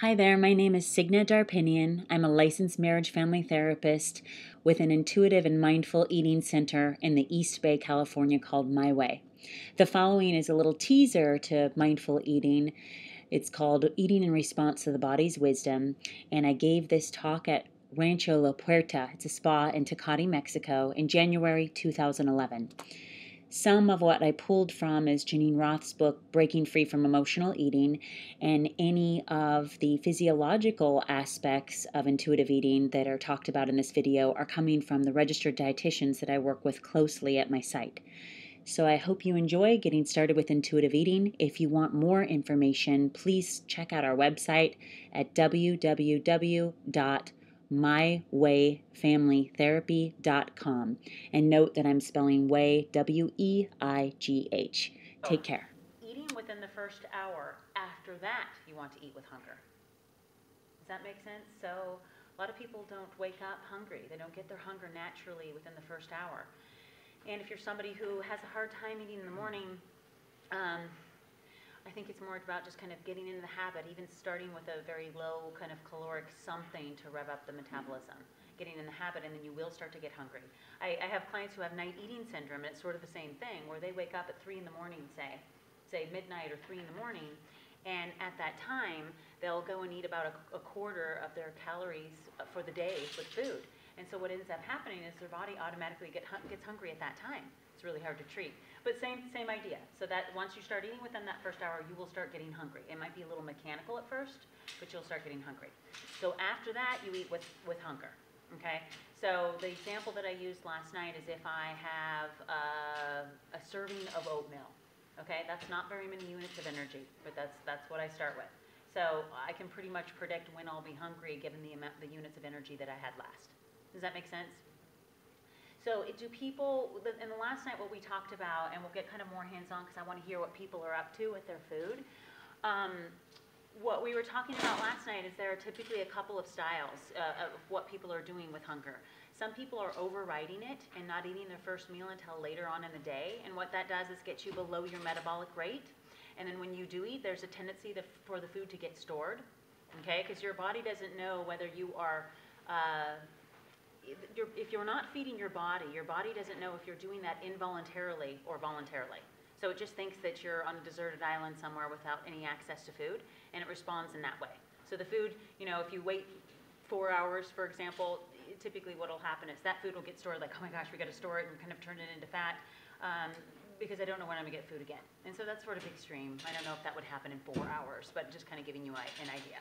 Hi there, my name is Signe Darpinian. I'm a licensed marriage family therapist with an intuitive and mindful eating center in the East Bay, California called My Way. The following is a little teaser to mindful eating. It's called Eating in Response to the Body's Wisdom, and I gave this talk at Rancho La Puerta. It's a spa in Tecate, Mexico, in January 2011. Some of what I pulled from is Janine Roth's book, Breaking Free from Emotional Eating, and any of the physiological aspects of intuitive eating that are talked about in this video are coming from the registered dietitians that I work with closely at my site. So I hope you enjoy getting started with intuitive eating. If you want more information, please check out our website at www.mywayfamilytherapy.com. And note that I'm spelling way, W-E-I-G-H. Take care. Eating within the first hour. After that, you want to eat with hunger. Does that make sense? So a lot of people don't wake up hungry. They don't get their hunger naturally within the first hour. And if you're somebody who has a hard time eating in the morning, I think it's more about just kind of getting into the habit, even starting with a very low kind of caloric something to rev up the metabolism, getting in the habit, and then you will start to get hungry. I have clients who have night eating syndrome, and it's sort of the same thing, where they wake up at 3 in the morning, say midnight or 3 in the morning, and at that time, they'll go and eat about a quarter of their calories for the day with food. And so what ends up happening is their body automatically gets hungry at that time. It's really hard to treat. But same idea. So that once you start eating within that first hour, you will start getting hungry. It might be a little mechanical at first, but you'll start getting hungry. So after that, you eat with hunger. Okay? So the example that I used last night is if I have a serving of oatmeal. Okay? That's not very many units of energy, but that's what I start with. So I can pretty much predict when I'll be hungry given the units of energy that I had last. Does that make sense? So do people, in the last night what we talked about, and we'll get kind of more hands-on because I want to hear what people are up to with their food. What we were talking about last night is there are typically a couple of styles of what people are doing with hunger. Some people are overriding it and not eating their first meal until later on in the day, and what that does is get you below your metabolic rate. And then when you do eat, there's a tendency for the food to get stored, okay? Because your body doesn't know whether you are if you're not feeding your body doesn't know if you're doing that involuntarily or voluntarily. So it just thinks that you're on a deserted island somewhere without any access to food, and it responds in that way. So the food, if you wait 4 hours, for example, typically what will happen is that food will get stored like, oh my gosh, we got to store it and kind of turn it into fat because I don't know when I'm going to get food again. And so that's sort of extreme. I don't know if that would happen in 4 hours, but just kind of giving you an idea.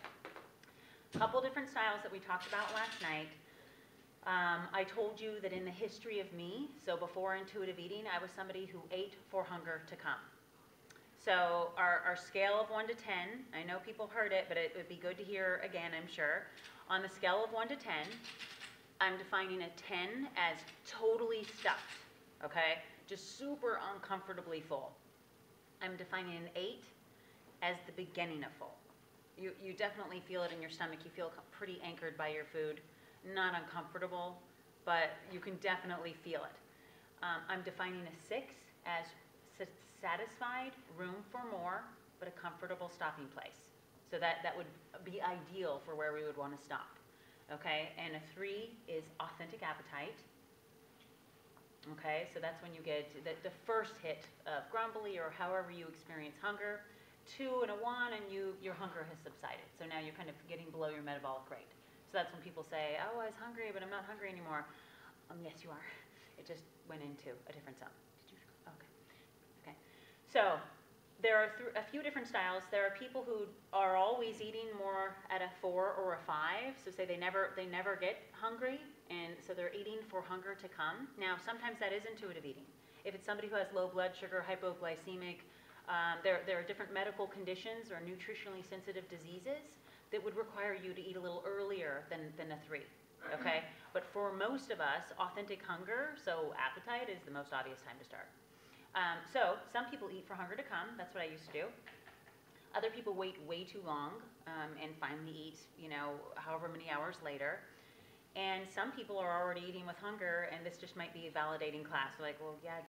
A couple different styles that we talked about last night. I told you that in the history of me, so before intuitive eating, I was somebody who ate for hunger to come. So our scale of 1 to 10, I know people heard it, but it would be good to hear again, I'm sure. On the scale of 1 to 10, I'm defining a 10 as totally stuffed, okay? Just super uncomfortably full. I'm defining an 8 as the beginning of full. You definitely feel it in your stomach. You feel pretty anchored by your food. Not uncomfortable, but you can definitely feel it. I'm defining a 6 as satisfied, room for more, but a comfortable stopping place. So that would be ideal for where we would want to stop. Okay, and a 3 is authentic appetite. Okay, so that's when you get the first hit of grumbly or however you experience hunger. 2 and a 1, and your hunger has subsided. So now you're kind of getting below your metabolic rate. So that's when people say, oh, I was hungry, but I'm not hungry anymore. Yes, you are. It just went into a different zone. Did you? Okay. So there are a few different styles. There are people who are always eating more at a 4 or a 5. So say they never get hungry, and so they're eating for hunger to come. Now, sometimes that is intuitive eating. If it's somebody who has low blood sugar, hypoglycemic, there are different medical conditions or nutritionally sensitive diseases that would require you to eat a little earlier than a 3, okay? But for most of us, authentic hunger, so appetite is the most obvious time to start. So some people eat for hunger to come. That's what I used to do. Other people wait way too long and finally eat, however many hours later. And some people are already eating with hunger, and this just might be a validating class. They're like, well, yeah,